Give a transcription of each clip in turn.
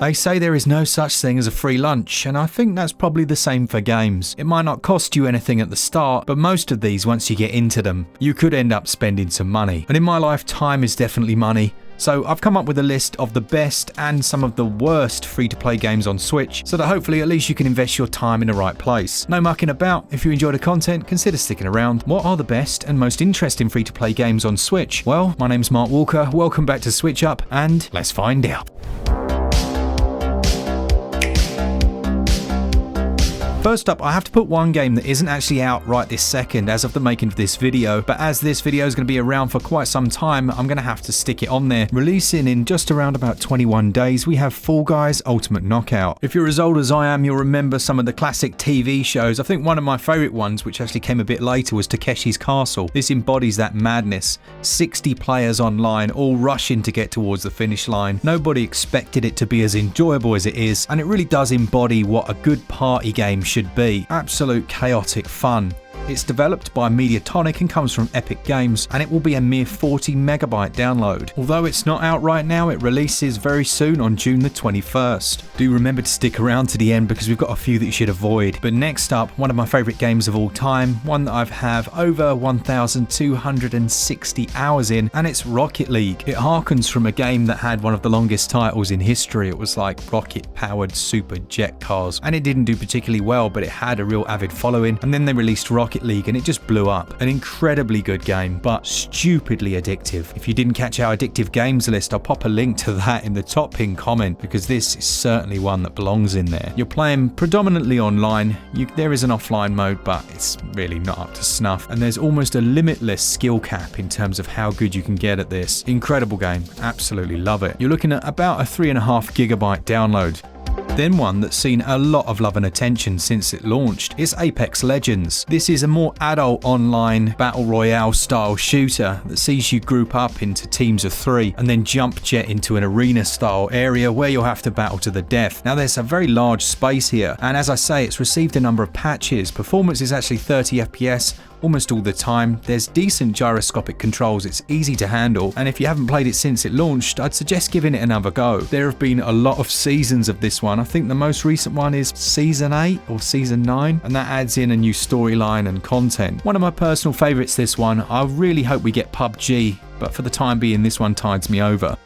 They say there is no such thing as a free lunch, and I think that's probably the same for games. It might not cost you anything at the start, but most of these, once you get into them, you could end up spending some money. And in my life, time is definitely money. So I've come up with a list of the best and some of the worst free-to-play games on Switch, so that hopefully at least you can invest your time in the right place. No mucking about. If you enjoy the content, consider sticking around. What are the best and most interesting free-to-play games on Switch? Well, my name's Mark Walker, welcome back to SwitchUp, and let's find out. First up, I have to put one game that isn't actually out right this second as of the making of this video, but as this video is going to be around for quite some time, I'm going to have to stick it on there. Releasing in just around about 21 days, we have Fall Guys Ultimate Knockout. If you're as old as I am, you'll remember some of the classic TV shows. I think one of my favourite ones, which actually came a bit later, was Takeshi's Castle. This embodies that madness. 60 players online, all rushing to get towards the finish line. Nobody expected it to be as enjoyable as it is, and it really does embody what a good party game should be. Absolute chaotic fun. It's developed by Mediatonic and comes from Epic Games, and it will be a mere 40 megabyte download. Although it's not out right now, it releases very soon on June the 21st. Do remember to stick around to the end because we've got a few that you should avoid. But next up, one of my favourite games of all time, one that I've have over 1,260 hours in, and it's Rocket League. It harkens from a game that had one of the longest titles in history. It was like rocket-powered super jet cars, and it didn't do particularly well, but it had a real avid following, and then they released Rocket League and it just blew up. An incredibly good game, but stupidly addictive. If you didn't catch our addictive games list, I'll pop a link to that in the top pinned comment because this is certainly one that belongs in there. You're playing predominantly online. There is an offline mode, but it's really not up to snuff, and there's almost a limitless skill cap in terms of how good you can get at this. Incredible game, absolutely love it. You're looking at about a 3.5 gigabyte download. Then one that's seen a lot of love and attention since it launched is Apex Legends. This is a more adult online battle royale style shooter that sees you group up into teams of 3 and then jump jet into an arena style area where you'll have to battle to the death. Now there's a very large space here, and as I say, it's received a number of patches. Performance is actually 30 FPS almost all the time. There's decent gyroscopic controls, it's easy to handle, and if you haven't played it since it launched, I'd suggest giving it another go. There have been a lot of seasons of this one. I think the most recent one is Season 8 or Season 9, and that adds in a new storyline and content. One of my personal favourites, this one. I really hope we get PUBG, but for the time being, this one tides me over.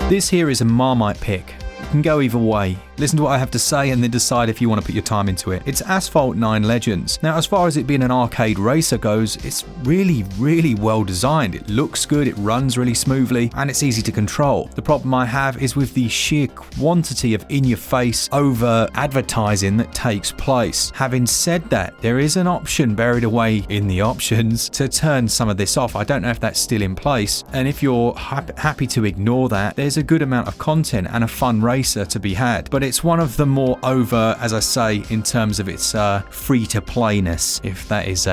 This here is a Marmite pick. It can go either way. Listen to what I have to say and then decide if you want to put your time into it. It's Asphalt 9 Legends. Now, as far as it being an arcade racer goes, it's really well designed. It looks good, it runs really smoothly, and it's easy to control. The problem I have is with the sheer quantity of in-your-face over advertising that takes place. Having said that, there is an option buried away in the options to turn some of this off. I don't know if that's still in place, and if you're happy to ignore that, there's a good amount of content and a fun racer to be had. But it's one of the more over, as I say, in terms of its free-to-playness, if that is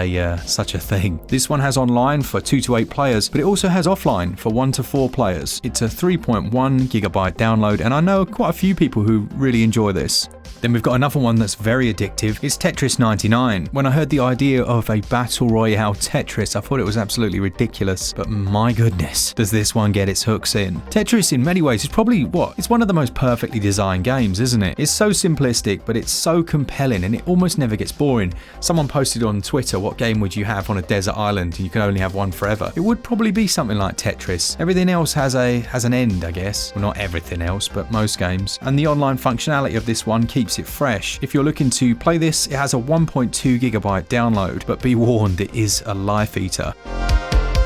such a thing. This one has online for 2 to 8 players, but it also has offline for 1 to 4 players. It's a 3.1 gigabyte download, and I know quite a few people who really enjoy this. Then we've got another one that's very addictive. It's Tetris 99. When I heard the idea of a battle royale Tetris, I thought it was absolutely ridiculous, but my goodness, does this one get its hooks in. Tetris in many ways is probably it's one of the most perfectly designed games, isn't it? It's so simplistic, but it's so compelling and it almost never gets boring. Someone posted on Twitter, what game would you have on a desert island and you can only have one forever? It would probably be something like Tetris. Everything else has an end, I guess. Well, not everything else, but most games. And the online functionality of this one keeps it fresh. If you're looking to play this, it has a 1.2 gigabyte download, but be warned, it is a life eater.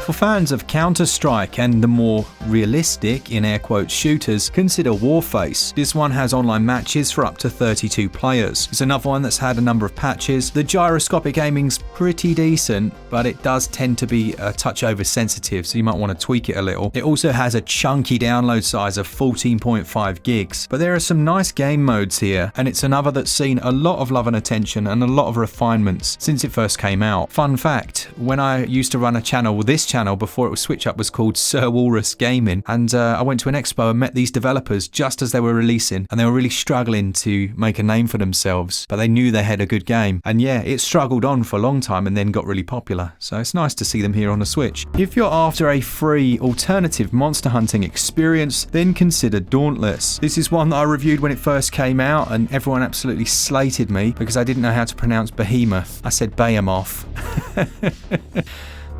For fans of Counter-Strike and the more realistic, in air quotes, shooters, consider Warface. This one has online matches for up to 32 players. It's another one that's had a number of patches. The gyroscopic aiming's pretty decent, but it does tend to be a touch oversensitive, so you might want to tweak it a little. It also has a chunky download size of 14.5 gigs, but there are some nice game modes here, and it's another that's seen a lot of love and attention and a lot of refinements since it first came out. Fun fact, when I used to run a channel, this channel before it was SwitchUp was called Sir Walrus Gaming, and I went to an expo and met these developers just as they were releasing, and they were really struggling to make a name for themselves, but they knew they had a good game. And yeah, it struggled on for a long time and then got really popular, so it's nice to see them here on the Switch. If you're after a free alternative monster hunting experience, then consider Dauntless. This is one that I reviewed when it first came out, and everyone absolutely slated me because I didn't know how to pronounce behemoth. I said Behemoth.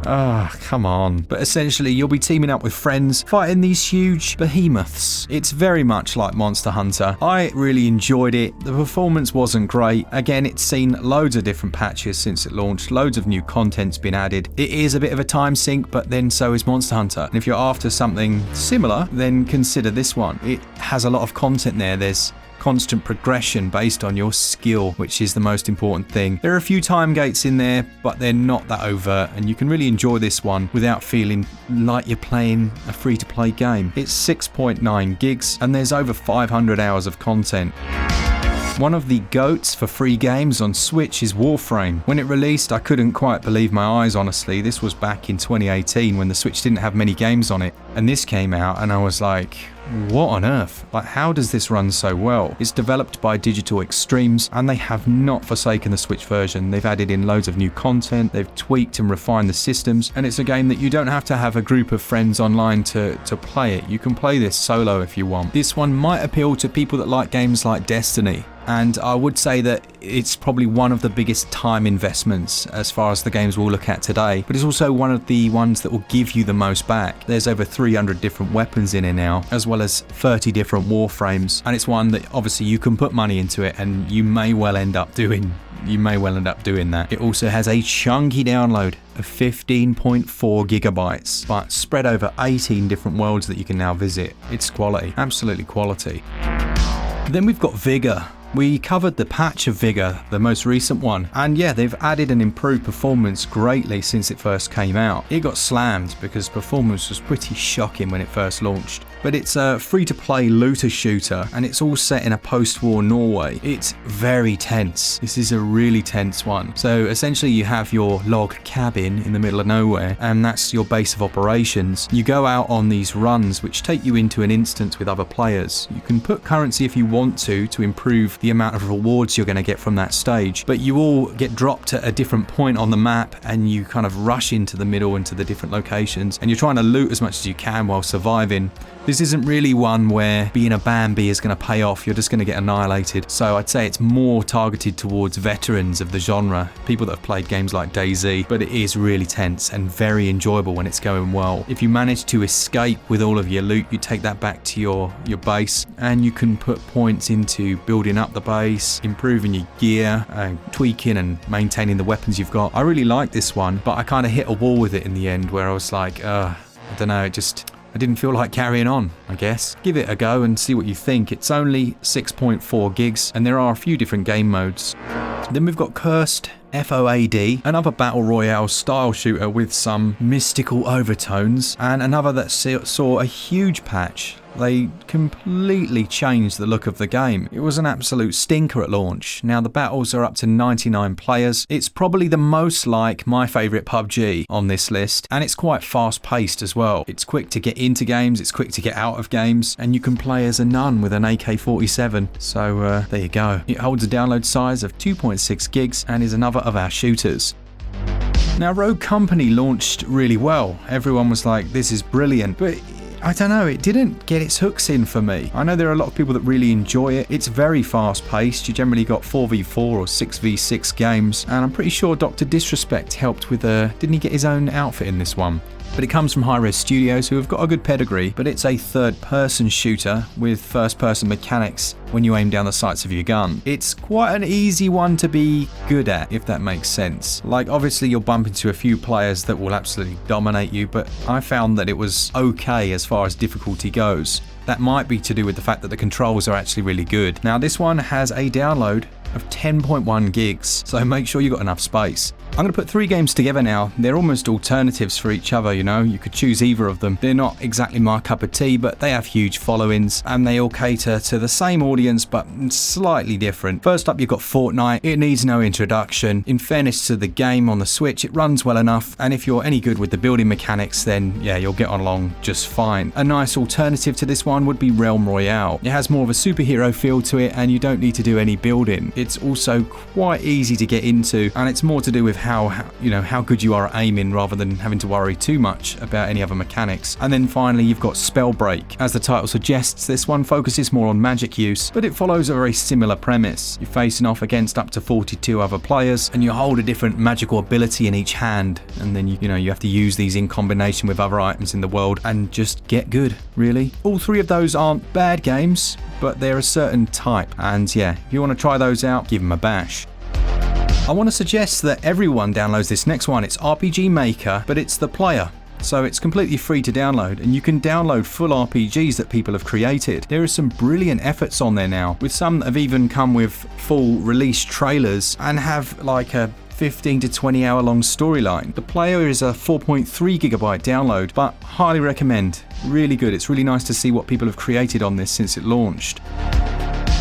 Ah, come on. But essentially, you'll be teaming up with friends, fighting these huge behemoths. It's very much like Monster Hunter. I really enjoyed it. The performance wasn't great. Again, it's seen loads of different patches since it launched. Loads of new content's been added. It is a bit of a time sink, but then so is Monster Hunter. And if you're after something similar, then consider this one. It has a lot of content there. There's constant progression based on your skill, which is the most important thing. There are a few time gates in there, but they're not that overt, and you can really enjoy this one without feeling like you're playing a free-to-play game. It's 6.9 gigs, and there's over 500 hours of content. One of the GOATs for free games on Switch is Warframe. When it released, I couldn't quite believe my eyes, honestly. This was back in 2018 when the Switch didn't have many games on it. And this came out and I was like, what on earth? Like, how does this run so well? It's developed by Digital Extremes, and they have not forsaken the Switch version. They've added in loads of new content, they've tweaked and refined the systems, and it's a game that you don't have to have a group of friends online to play it. You can play this solo if you want. This one might appeal to people that like games like Destiny, and I would say that it's probably one of the biggest time investments as far as the games we'll look at today, but it's also one of the ones that will give you the most back. There's over 300 different weapons in it now, as well as 30 different warframes, and it's one that obviously you can put money into it, and you may well end up doing that. It also has a chunky download of 15.4 gigabytes, but spread over 18 different worlds that you can now visit. It's quality, absolutely quality. Then we've got Vigor. We covered the patch of Vigor, the most recent one, and yeah, they've added and improved performance greatly since it first came out. It got slammed because performance was pretty shocking when it first launched. But it's a free-to-play looter shooter, and it's all set in a post-war Norway. It's very tense. This is a really tense one. So essentially you have your log cabin in the middle of nowhere, and that's your base of operations. You go out on these runs which take you into an instance with other players. You can put currency if you want to improve the amount of rewards you're going to get from that stage, but you all get dropped at a different point on the map, and you kind of rush into the middle, into the different locations, and you're trying to loot as much as you can while surviving. This isn't really one where being a Bambi is going to pay off. You're just going to get annihilated. So I'd say it's more targeted towards veterans of the genre, people that have played games like DayZ, but it is really tense and very enjoyable when it's going well. If you manage to escape with all of your loot, you take that back to your base, and you can put points into building up the base, improving your gear, tweaking and maintaining the weapons you've got. I really like this one, but I kind of hit a wall with it in the end where I was like, I don't know, I didn't feel like carrying on, I guess. Give it a go and see what you think. It's only 6.4 gigs, and there are a few different game modes. Then we've got Cursed FOAD, another battle royale style shooter with some mystical overtones, and another that saw a huge patch. They completely changed the look of the game. It was an absolute stinker at launch. Now the battles are up to 99 players. It's probably the most like my favourite PUBG on this list, and it's quite fast paced as well. It's quick to get into games, it's quick to get out of games, and you can play as a nun with an AK-47. So there you go. It holds a download size of 2.6 gigs and is another of our shooters. Now Rogue Company launched really well. Everyone was like, this is brilliant, but I don't know, it didn't get its hooks in for me. I know there are a lot of people that really enjoy it. It's very fast paced. You generally got 4v4 or 6v6 games, and I'm pretty sure Dr. Disrespect helped with didn't he get his own outfit in this one? But it comes from Hi-Res Studios, who have got a good pedigree, but it's a third-person shooter with first-person mechanics when you aim down the sights of your gun. It's quite an easy one to be good at, if that makes sense. Like, obviously you'll bump into a few players that will absolutely dominate you, but I found that it was okay as far as difficulty goes. That might be to do with the fact that the controls are actually really good. Now this one has a download of 10.1 gigs, so make sure you've got enough space. I'm going to put 3 games together now. They're almost alternatives for each other, you know. You could choose either of them. They're not exactly my cup of tea, but they have huge followings and they all cater to the same audience but slightly different. First up, you've got Fortnite. It needs no introduction. In fairness to the game on the Switch, it runs well enough, and if you're any good with the building mechanics, then yeah, you'll get along just fine. A nice alternative to this one would be Realm Royale. It has more of a superhero feel to it and you don't need to do any building. It's also quite easy to get into, and it's more to do with how good you are at aiming rather than having to worry too much about any other mechanics. And then finally, you've got Spellbreak. As the title suggests, this one focuses more on magic use, but it follows a very similar premise. You're facing off against up to 42 other players, and you hold a different magical ability in each hand, and then you have to use these in combination with other items in the world and just get good, really. All 3 of those aren't bad games, but they're a certain type, and yeah, if you want to try those out, give them a bash. I want to suggest that everyone downloads this next one. It's RPG Maker, but it's the player. So it's completely free to download, and you can download full RPGs that people have created. There are some brilliant efforts on there now, with some that have even come with full release trailers and have like a 15 to 20 hour long storyline. The player is a 4.3 gigabyte download, but highly recommend. Really good. It's really nice to see what people have created on this since it launched.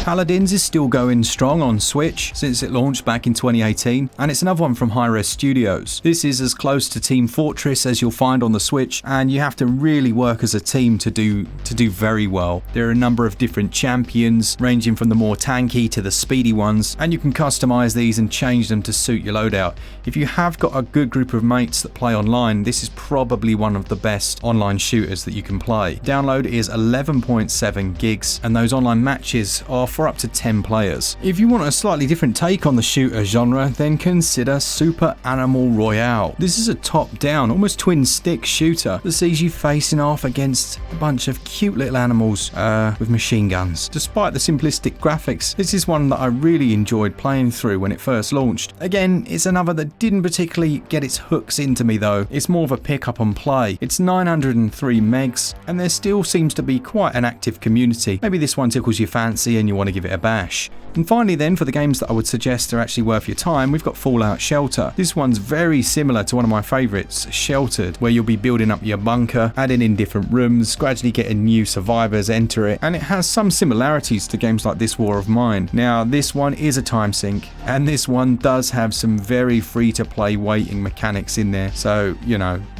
Paladins is still going strong on Switch since it launched back in 2018, and it's another one from Hi-Res Studios. This is as close to Team Fortress as you'll find on the Switch, and you have to really work as a team to do very well. There are a number of different champions, ranging from the more tanky to the speedy ones, and you can customize these and change them to suit your loadout. If you have got a good group of mates that play online, this is probably one of the best online shooters that you can play. Download is 11.7 gigs, and those online matches are for up to 10 players. If you want a slightly different take on the shooter genre, then consider Super Animal Royale. This is a top-down, almost twin-stick shooter that sees you facing off against a bunch of cute little animals with machine guns. Despite the simplistic graphics, this is one that I really enjoyed playing through when it first launched. Again, it's another that didn't particularly get its hooks into me though. It's more of a pick-up and play. It's 903 megs, and there still seems to be quite an active community. Maybe this one tickles your fancy and you want to give it a bash. And finally then, for the games that I would suggest are actually worth your time, we've got Fallout Shelter. This one's very similar to one of my favourites, Sheltered, where you'll be building up your bunker, adding in different rooms, gradually getting new survivors enter it, and it has some similarities to games like This War of Mine. Now, this one is a time sink, and this one does have some very free-to-play waiting mechanics in there, so,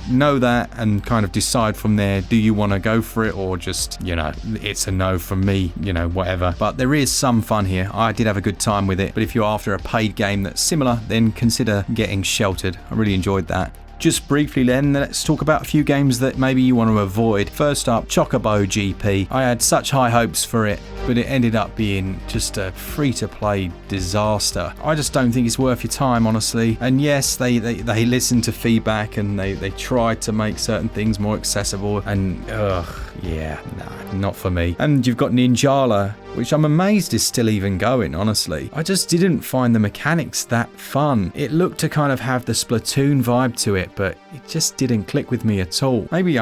know that and kind of decide from there, do you want to go for it or just, it's a no from me, whatever. But there is some fun here. I did have a good time with it, but if you're after a paid game that's similar, then consider getting Sheltered. I really enjoyed that. Just briefly then, let's talk about a few games that maybe you want to avoid. First up, Chocobo GP. I had such high hopes for it, but it ended up being just a free-to-play disaster. I just don't think it's worth your time, honestly. And yes, they listened to feedback and they tried to make certain things more accessible, and not for me. And you've got Ninjala, which I'm amazed is still even going, honestly. I just didn't find the mechanics that fun. It looked to kind of have the Splatoon vibe to it, but it just didn't click with me at all. Maybe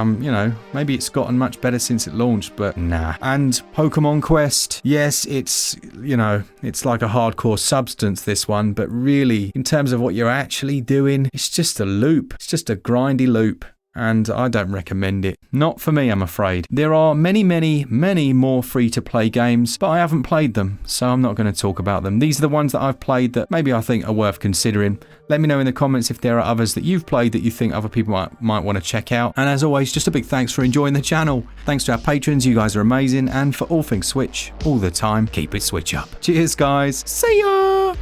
maybe it's gotten much better since it launched, but nah. And Pokemon Quest, yes, it's like a hardcore substance, this one, but really, in terms of what you're actually doing, it's just a loop. It's just a grindy loop. And I don't recommend it. Not for me, I'm afraid. There are many, many, many more free-to-play games, but I haven't played them, so I'm not going to talk about them. These are the ones that I've played that maybe I think are worth considering. Let me know in the comments if there are others that you've played that you think other people might want to check out. And as always, just a big thanks for enjoying the channel. Thanks to our patrons, you guys are amazing. And for all things Switch, all the time, keep it Switch up. Cheers, guys. See ya!